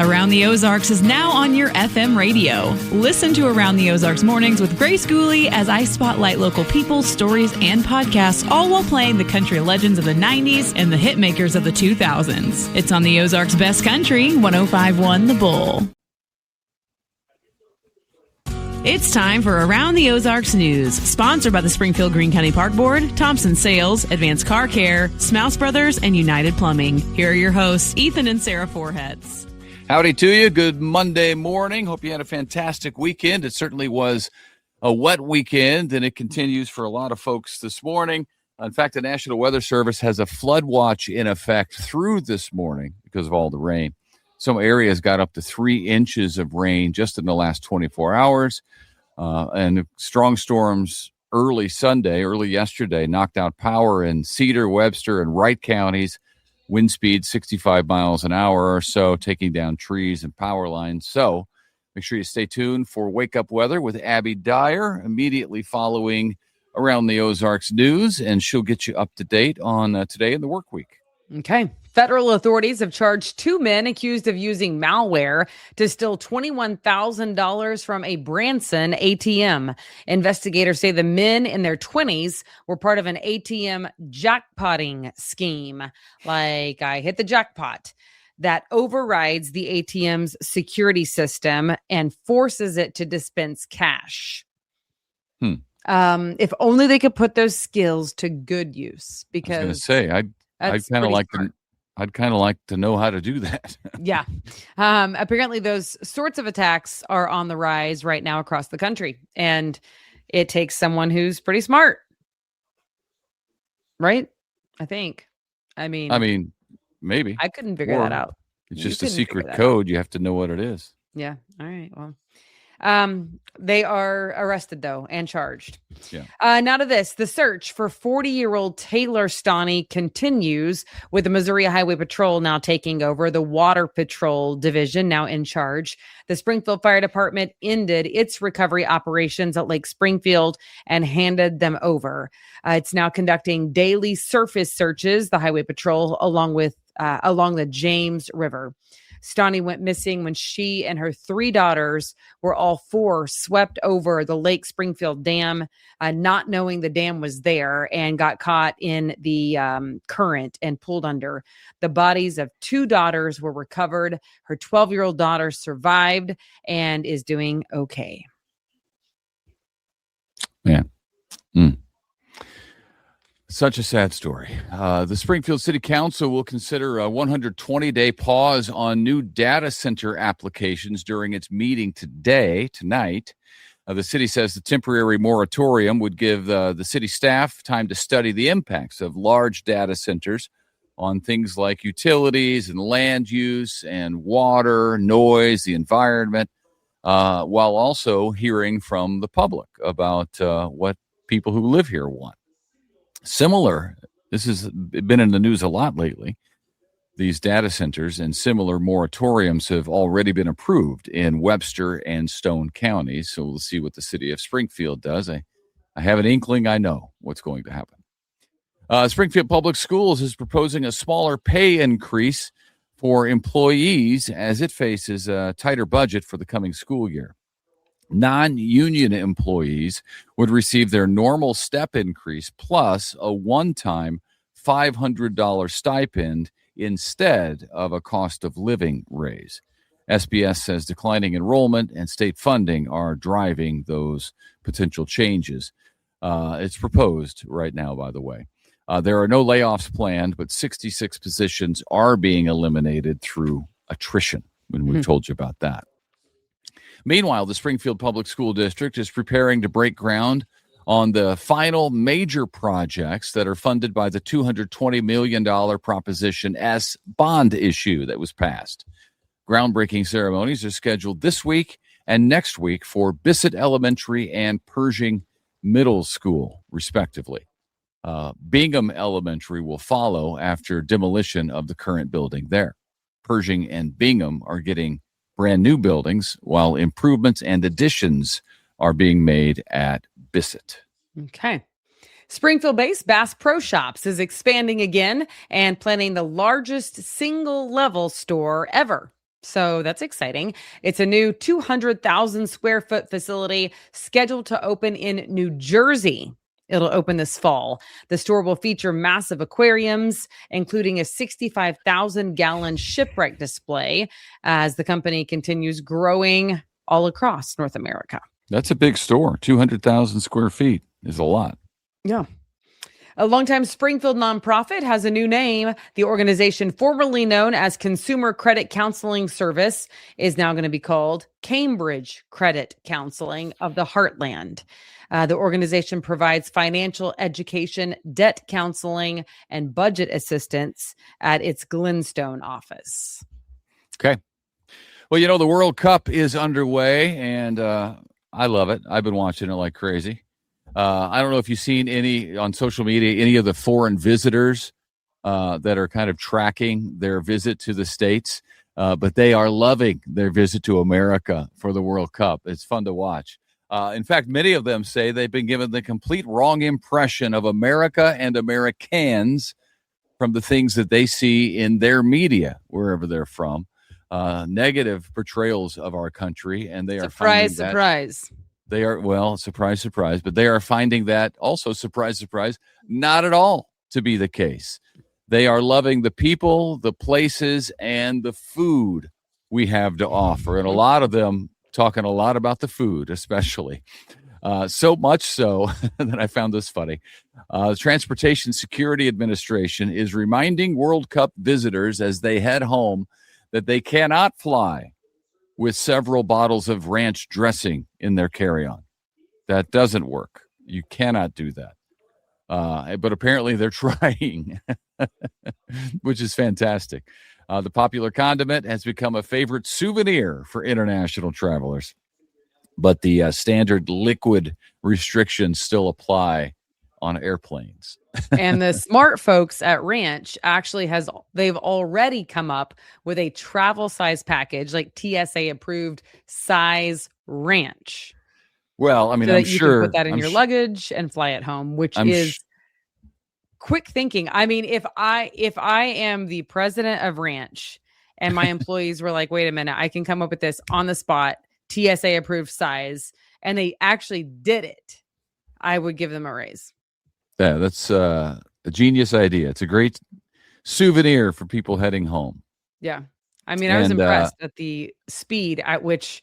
Around the Ozarks is now on your FM radio. Listen to Around the Ozarks mornings with Grace Gooley as I spotlight local people, stories, and podcasts, all while playing the country legends of the 90s and the hit makers of the 2000s. It's on the Ozarks' best country, 105.1 The Bull. It's time for Around the Ozarks News, sponsored by the Springfield Greene County Park Board, Thompson Sales, Advanced Car Care, Smouse Brothers, and United Plumbing. Here are your hosts, Ethan and Sarah Foreheads. Howdy to you. Good Monday morning. Hope you had a fantastic weekend. It certainly was a wet weekend, and it continues for a lot of folks this morning. In fact, the National Weather Service has a flood watch in effect through this morning because of all the rain. Some areas got up to 3 inches of rain just in the last 24 hours. And strong storms early yesterday, knocked out power in Cedar, Webster, and Wright counties. Wind speed 65 miles an hour or so, taking down trees and power lines. So make sure you stay tuned for Wake Up Weather with Abby Dyer immediately following Around the Ozarks News, and she'll get you up to date on today in the work week. Okay. Federal authorities have charged 2 men accused of using malware to steal $21,000 from a Branson ATM. Investigators say the men in their 20s were part of an ATM jackpotting scheme. Like, I hit the jackpot, that overrides the ATM's security system and forces it to dispense cash. If only they could put those skills to good use. Because I was going to say, I'd kind of like to know how to do that. Yeah. Apparently those sorts of attacks are on the rise right now across the country. And it takes someone who's pretty smart. Right? I think. I mean, maybe. I couldn't figure that out. It's just a secret code. You have to know what it is. Yeah. All right. Well, they are arrested, though, and charged. Yeah. Now to this, the search for 40-year-old Taylor Stoney continues, with the Missouri Highway Patrol now taking over, the Water Patrol Division now in charge. The Springfield Fire Department ended its recovery operations at Lake Springfield and handed them over. It's now conducting daily surface searches, the Highway Patrol, along the James River. Stoney went missing when she and her 3 daughters were all 4 swept over the Lake Springfield Dam, not knowing the dam was there, and got caught in the current and pulled under. The bodies of 2 daughters were recovered. Her 12-year-old daughter survived and is doing okay. Yeah. Such a sad story. The Springfield City Council will consider a 120-day pause on new data center applications during its meeting tonight. The city says the temporary moratorium would give the city staff time to study the impacts of large data centers on things like utilities and land use and water, noise, the environment, while also hearing from the public about what people who live here want. Similar, this has been in the news a lot lately. These data centers and similar moratoriums have already been approved in Webster and Stone counties. So we'll see what the city of Springfield does. I have an inkling I know what's going to happen. Springfield Public Schools is proposing a smaller pay increase for employees as it faces a tighter budget for the coming school year. Non-union employees would receive their normal step increase plus a one-time $500 stipend instead of a cost of living raise. SBS says declining enrollment and state funding are driving those potential changes. It's proposed right now, by the way. There are no layoffs planned, but 66 positions are being eliminated through attrition, when we've told you about that. Meanwhile, the Springfield Public School District is preparing to break ground on the final major projects that are funded by the $220 million Proposition S bond issue that was passed. Groundbreaking ceremonies are scheduled this week and next week for Bissett Elementary and Pershing Middle School, respectively. Bingham Elementary will follow after demolition of the current building there. Pershing and Bingham are getting brand new buildings, while improvements and additions are being made at Bissett. Okay. Springfield-based Bass Pro Shops is expanding again and planning the largest single-level store ever. So that's exciting. It's a new 200,000 square foot facility scheduled to open in New Jersey. It'll open this fall. The store will feature massive aquariums, including a 65,000 gallon shipwreck display, as the company continues growing all across North America. That's a big store. 200,000 square feet is a lot. Yeah. A longtime Springfield nonprofit has a new name. The organization, formerly known as Consumer Credit Counseling Service, is now going to be called Cambridge Credit Counseling of the Heartland. The organization provides financial education, debt counseling, and budget assistance at its Glenstone office. Okay. Well, the World Cup is underway, and I love it. I've been watching it like crazy. I don't know if you've seen any on social media, any of the foreign visitors that are kind of tracking their visit to the States, but they are loving their visit to America for the World Cup. It's fun to watch. In fact, many of them say they've been given the complete wrong impression of America and Americans from the things that they see in their media, wherever they're from. Negative portrayals of our country, and they are finding that, surprise. They are, well, surprise, but they are finding that also, surprise, not at all to be the case. They are loving the people, the places, and the food we have to offer. And a lot of them talking a lot about the food, especially. So much so that I found this funny. The Transportation Security Administration is reminding World Cup visitors as they head home that they cannot fly with several bottles of ranch dressing in their carry-on. That doesn't work. You cannot do that. But apparently they're trying, which is fantastic. The popular condiment has become a favorite souvenir for international travelers, but the standard liquid restrictions still apply on airplanes. And the smart folks at Ranch actually they've already come up with a travel size package, like TSA approved size Ranch. Well, I mean, so I'm that you sure can put that in your luggage and fly it home, which is quick thinking. I mean, if I am the president of Ranch and my employees were like, wait a minute, I can come up with this on the spot, TSA approved size, and they actually did it, I would give them a raise. Yeah, that's a genius idea. It's a great souvenir for people heading home. Yeah. I mean, I was impressed at the speed at which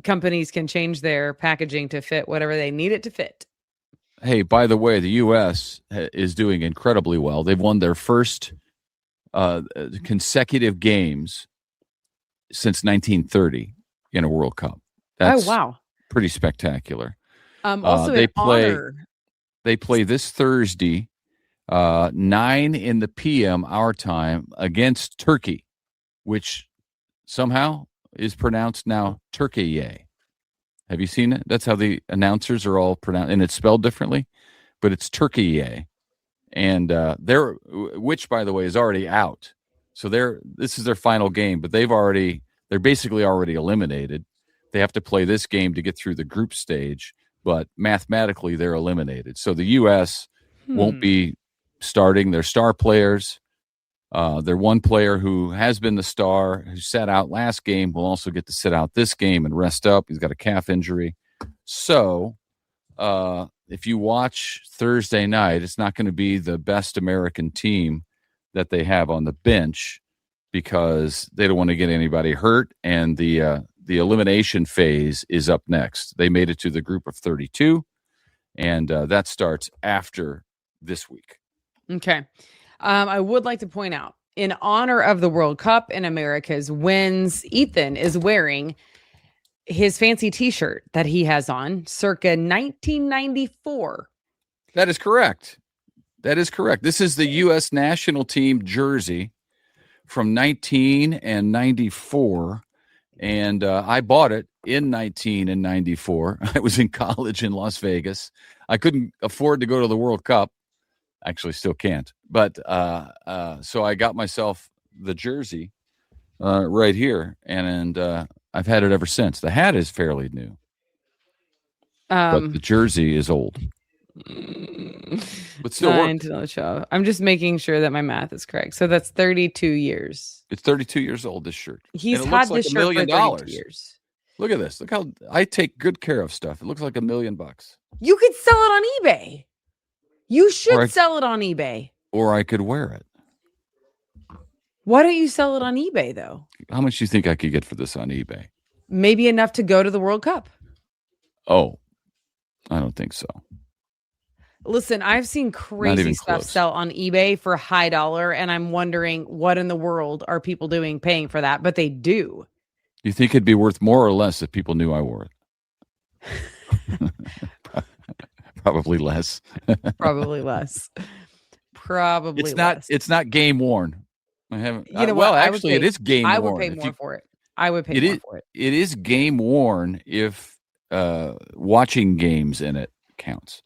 companies can change their packaging to fit whatever they need it to fit. Hey, by the way, the U.S. is doing incredibly well. They've won their first consecutive games since 1930 in a World Cup. That's pretty spectacular. Also, they play this Thursday, 9 p.m. our time against Turkey, which somehow is pronounced now Turkey. Have you seen it? That's how the announcers are all pronounced, and it's spelled differently, but it's Turkey. And which, by the way, is already out. So this is their final game, but they're basically already eliminated. They have to play this game to get through the group stage, but mathematically they're eliminated. So the U.S. won't be starting their star players. Their one player who has been the star, who sat out last game, will also get to sit out this game and rest up. He's got a calf injury. So if you watch Thursday night, it's not going to be the best American team that they have on the bench because they don't want to get anybody hurt, and the elimination phase is up next. They made it to the group of 32, and that starts after this week. Okay. I would like to point out, in honor of the World Cup and America's wins, Ethan is wearing his fancy T-shirt that he has on circa 1994. That is correct. This is the U.S. national team jersey from 1994. And I bought it in 1994. I was in college in Las Vegas. I couldn't afford to go to the World Cup. Actually, still can't. But so I got myself the jersey right here, and I've had it ever since. The hat is fairly new, but the jersey is old. But still Nine works. to the show. I'm just making sure that my math is correct. So that's 32 years. It's 32 years old, this shirt. He's And it had looks like this $1 shirt for million. 32 years. Look at this. Look how I take good care of stuff. It looks like $1 million. You could sell it on eBay. You should Or sell it on eBay. Or I could wear it. Why don't you sell it on eBay, though? How much do you think I could get for this on eBay? Maybe enough to go to the World Cup. Oh, I don't think so. Listen, I've seen crazy stuff sell on eBay for high dollar, and I'm wondering what in the world are people doing paying for that, but they do. You think it'd be worth more or less if people knew I wore it? Probably less. Probably less. Probably less. It's not game worn. I haven't. You know well, what? actually, it is game worn. I would pay more for it. I would pay more for it. It is game worn if watching games in it counts.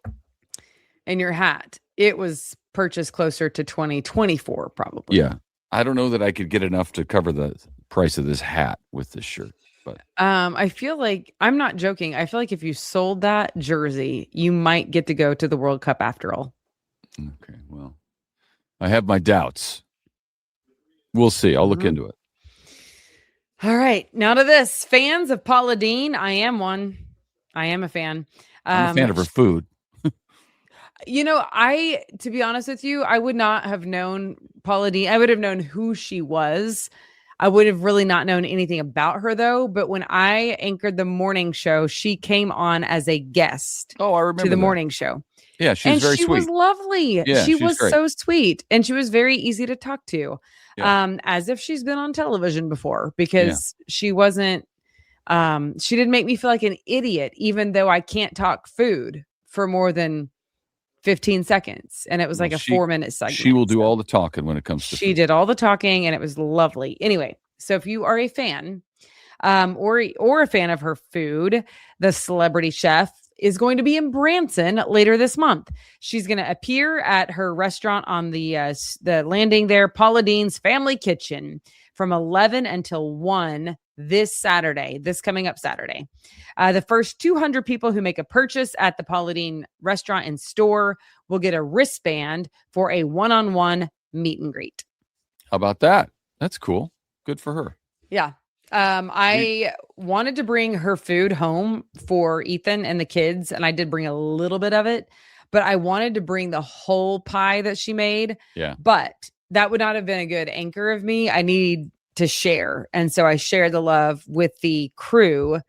And your hat, it was purchased closer to 2024, probably. Yeah. I don't know that I could get enough to cover the price of this hat with this shirt. But I feel like, I'm not joking, I feel like if you sold that jersey, you might get to go to the World Cup after all. Okay, well, I have my doubts. We'll see. I'll look into it. All right. Now to this. Fans of Paula Deen. I am one. I am a fan. I'm a fan of her food. You know, to be honest with you, I would not have known Paula Deen. I would have known who she was. I would have really not known anything about her, though. But when I anchored the morning show, she came on as a guest. Oh, I remember to the that. morning show. Yeah, she was very sweet. She was lovely. Yeah, she was great. so sweet. And she was very easy to talk to. Yeah. As if she's been on television before, because she wasn't, she didn't make me feel like an idiot, even though I can't talk food for more than 15 seconds. And it was like a 4-minute segment. She will do all the talking when it comes to She food. did all the talking, and it was lovely. Anyway, so if you are a fan, or a fan of her food, the celebrity chef is going to be in Branson later this month. She's going to appear at her restaurant on the landing there, Paula Deen's Family Kitchen, from 11 until 1 this coming up Saturday. The first 200 people who make a purchase at the Paula Deen restaurant and store will get a wristband for a one-on-one meet and greet. How about that? That's cool. Good for her. Yeah. I wanted to bring her food home for Ethan and the kids, and I did bring a little bit of it, but I wanted to bring the whole pie that she made. Yeah. But that would not have been a good anchor of me. I need to share. And so I shared the love with the crew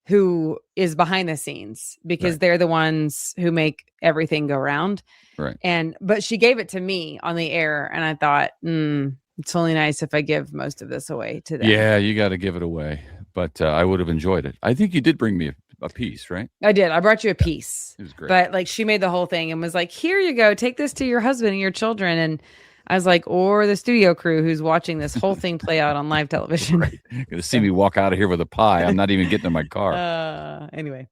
who is behind the scenes, because they're the ones who make everything go round. Right. But she gave it to me on the air, and I thought, it's only nice if I give most of this away to them. Yeah, you got to give it away. But I would have enjoyed it. I think you did bring me a piece, right? I did. I brought you a piece. It was great. But like, she made the whole thing and was like, here you go. Take this to your husband and your children. And I was like, or the studio crew who's watching this whole thing play out on live television. Right. Going to see me walk out of here with a pie. I'm not even getting in my car. Anyway.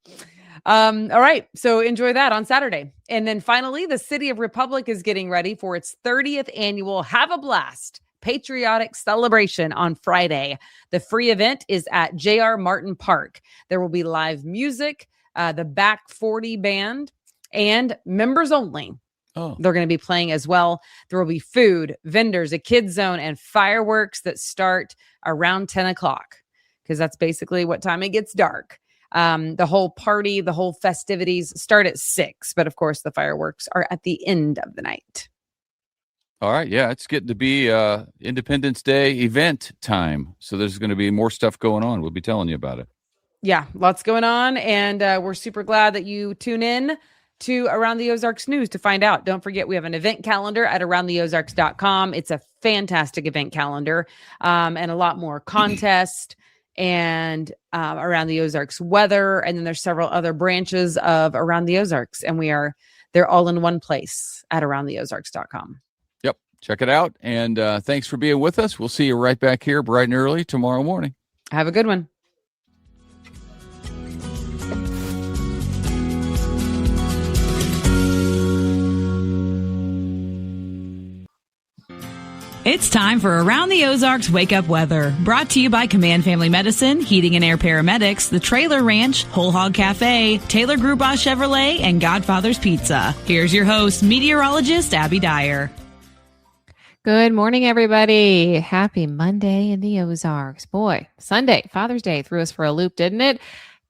All right. So enjoy that on Saturday. And then finally, the City of Republic is getting ready for its 30th annual Have a Blast Patriotic Celebration on Friday. The free event is at J.R. Martin Park. There will be live music, the Back 40 band, and members only. Oh, They're going to be playing as well. There will be food, vendors, a kids zone, and fireworks that start around 10 o'clock, because that's basically what time it gets dark. The whole party, the whole festivities start at 6, but of course the fireworks are at the end of the night. all right. Yeah, it's getting to be Independence Day event time. So there's going to be more stuff going on. We'll be telling you about it. Yeah, lots going on. And we're super glad that you tune in to Around the Ozarks News to find out. Don't forget, we have an event calendar at aroundtheozarks.com. It's a fantastic event calendar, and a lot more contest and Around the Ozarks weather. And then there's several other branches of Around the Ozarks, and they're all in one place at aroundtheozarks.com. Yep. Check it out. And thanks for being with us. We'll see you right back here bright and early tomorrow morning. Have a good one. It's time for Around the Ozarks Wake Up Weather, brought to you by Command Family Medicine, Heating and Air Paramedics, The Trailer Ranch, Whole Hog Cafe, Taylor Grubaugh Chevrolet, and Godfather's Pizza. Here's your host, meteorologist Abby Dyer. Good morning, everybody. Happy Monday in the Ozarks. Boy, Sunday, Father's Day, threw us for a loop, didn't it?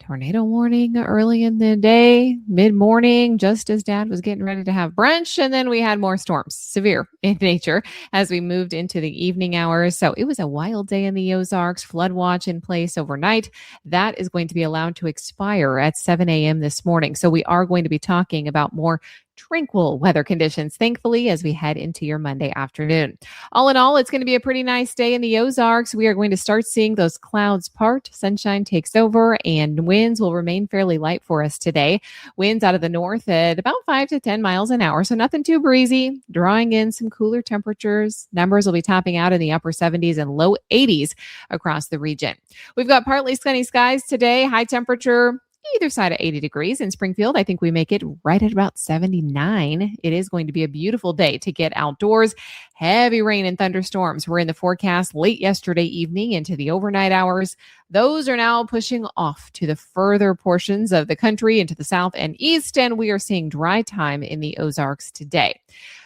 Tornado warning early in the day, mid-morning, just as Dad was getting ready to have brunch. And then we had more storms, severe in nature, as we moved into the evening hours. So it was a wild day in the Ozarks, flood watch in place overnight. That is going to be allowed to expire at 7 a.m. this morning. So we are going to be talking about more tranquil weather conditions, thankfully, as we head into your Monday afternoon. All in all, it's going to be a pretty nice day in the Ozarks. We are going to start seeing those clouds part, sunshine takes over, and winds will remain fairly light for us today. Winds out of the north at about 5 to 10 miles an hour, so nothing too breezy, drawing in some cooler temperatures. Numbers will be topping out in the upper 70s and low 80s across the region. We've got partly sunny skies today, high temperature either side of 80 degrees. In Springfield, I think we make it right at about 79. It is going to be a beautiful day to get outdoors. Heavy rain and thunderstorms were in the forecast late yesterday evening into the overnight hours. Those are now pushing off to the further portions of the country into the south and east, and we are seeing dry time in the Ozarks today.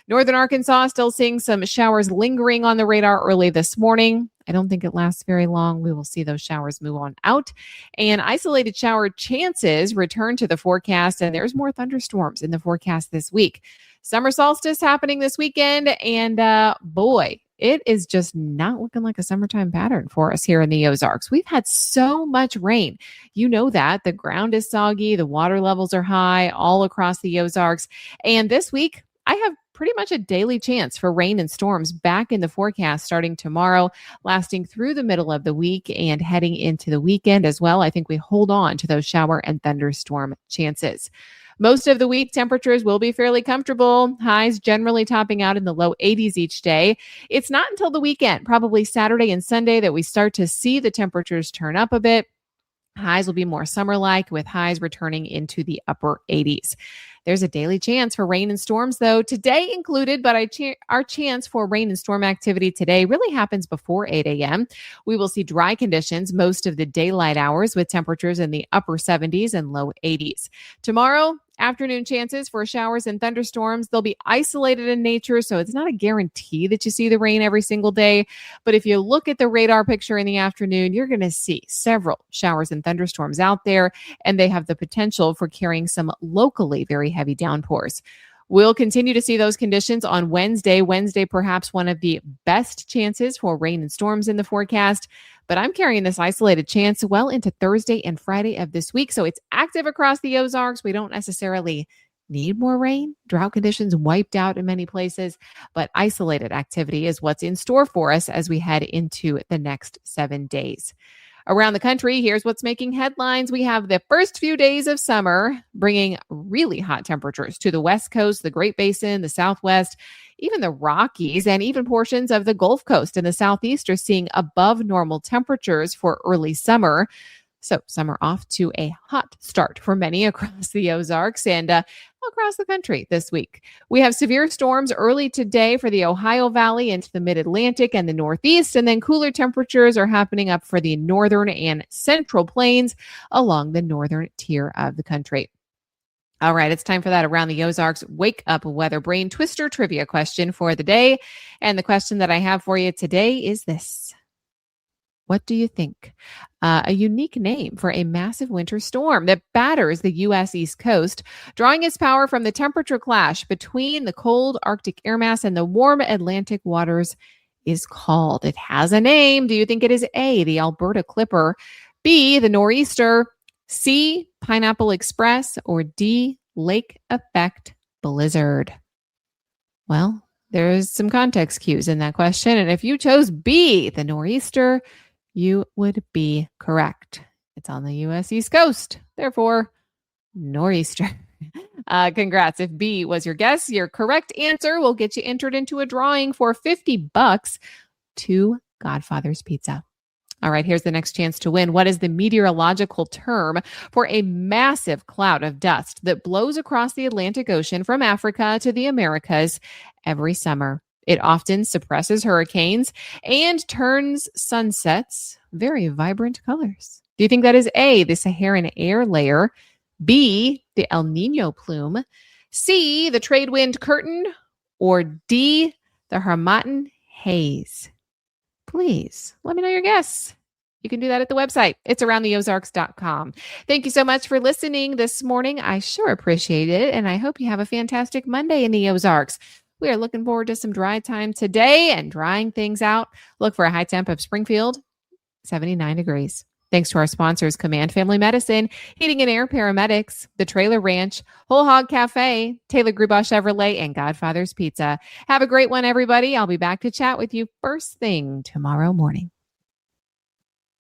Northern Arkansas still seeing some showers lingering on the radar early this morning. I don't think it lasts very long. We will see those showers move on out. And isolated shower chances return to the forecast, and there's more thunderstorms in the forecast this week. Summer solstice happening this weekend, and boy, it is just not looking like a summertime pattern for us here in the Ozarks. We've had so much rain. You know that. The ground is soggy. The water levels are high all across the Ozarks. And this week, I have pretty much a daily chance for rain and storms back in the forecast starting tomorrow, lasting through the middle of the week and heading into the weekend as well. I think we hold on to those shower and thunderstorm chances. Most of the week, temperatures will be fairly comfortable. Highs generally topping out in the low 80s each day. It's not until the weekend, probably Saturday and Sunday, that we start to see the temperatures turn up a bit. Highs will be more summer-like, with highs returning into the upper 80s. There's a daily chance for rain and storms, though, today included, but our chance for rain and storm activity today really happens before 8 a.m. We will see dry conditions most of the daylight hours, with temperatures in the upper 70s and low 80s. Tomorrow, afternoon chances for showers and thunderstorms. They'll be isolated in nature, so it's not a guarantee that you see the rain every single day. But if you look at the radar picture in the afternoon, you're going to see several showers and thunderstorms out there, and they have the potential for carrying some locally very heavy downpours. We'll continue to see those conditions on Wednesday. Wednesday, perhaps one of the best chances for rain and storms in the forecast. But I'm carrying this isolated chance well into Thursday and Friday of this week. So it's active across the Ozarks. We don't necessarily need more rain. Drought conditions wiped out in many places, but isolated activity is what's in store for us as we head into the next 7 days. Around the country, here's what's making headlines. We have the first few days of summer bringing really hot temperatures to the West Coast, the Great Basin, the Southwest, even the Rockies, and even portions of the Gulf Coast and the Southeast are seeing above normal temperatures for early summer. So summer off to a hot start for many across the Ozarks and across the country this week. We have severe storms early today for the Ohio Valley into the mid-Atlantic and the Northeast, and then cooler temperatures are happening up for the northern and central plains along the northern tier of the country. All right, it's time for that Around the Ozarks Wake Up Weather Brain Twister trivia question for the day. And the question that I have for you today is this. What do you think? A unique name for a massive winter storm that batters the U.S. East Coast, drawing its power from the temperature clash between the cold Arctic air mass and the warm Atlantic waters is called. It has a name. Do you think it is A, the Alberta Clipper, B, the Nor'easter, C, Pineapple Express, or D, Lake Effect Blizzard? Well, there's some context cues in that question. And if you chose B, the Nor'easter, you would be correct. It's on the U.S. East Coast. Therefore, Nor'easter. Congrats. If B was your guess, your correct answer will get you entered into a drawing for $50 to Godfather's Pizza. All right, here's the next chance to win. What is the meteorological term for a massive cloud of dust that blows across the Atlantic Ocean from Africa to the Americas every summer? It often suppresses hurricanes and turns sunsets very vibrant colors. Do you think that is A, the Saharan air layer, B, the El Nino plume, C, the trade wind curtain, or D, the Harmattan haze? Please let me know your guess. You can do that at the website. It's aroundtheozarks.com. Thank you so much for listening this morning. I sure appreciate it. And I hope you have a fantastic Monday in the Ozarks. We are looking forward to some dry time today and drying things out. Look for a high temp of Springfield, 79 degrees. Thanks to our sponsors, Command Family Medicine, Heating and Air Paramedics, The Trailer Ranch, Whole Hog Cafe, Taylor Grubaugh Chevrolet, and Godfather's Pizza. Have a great one, everybody. I'll be back to chat with you first thing tomorrow morning.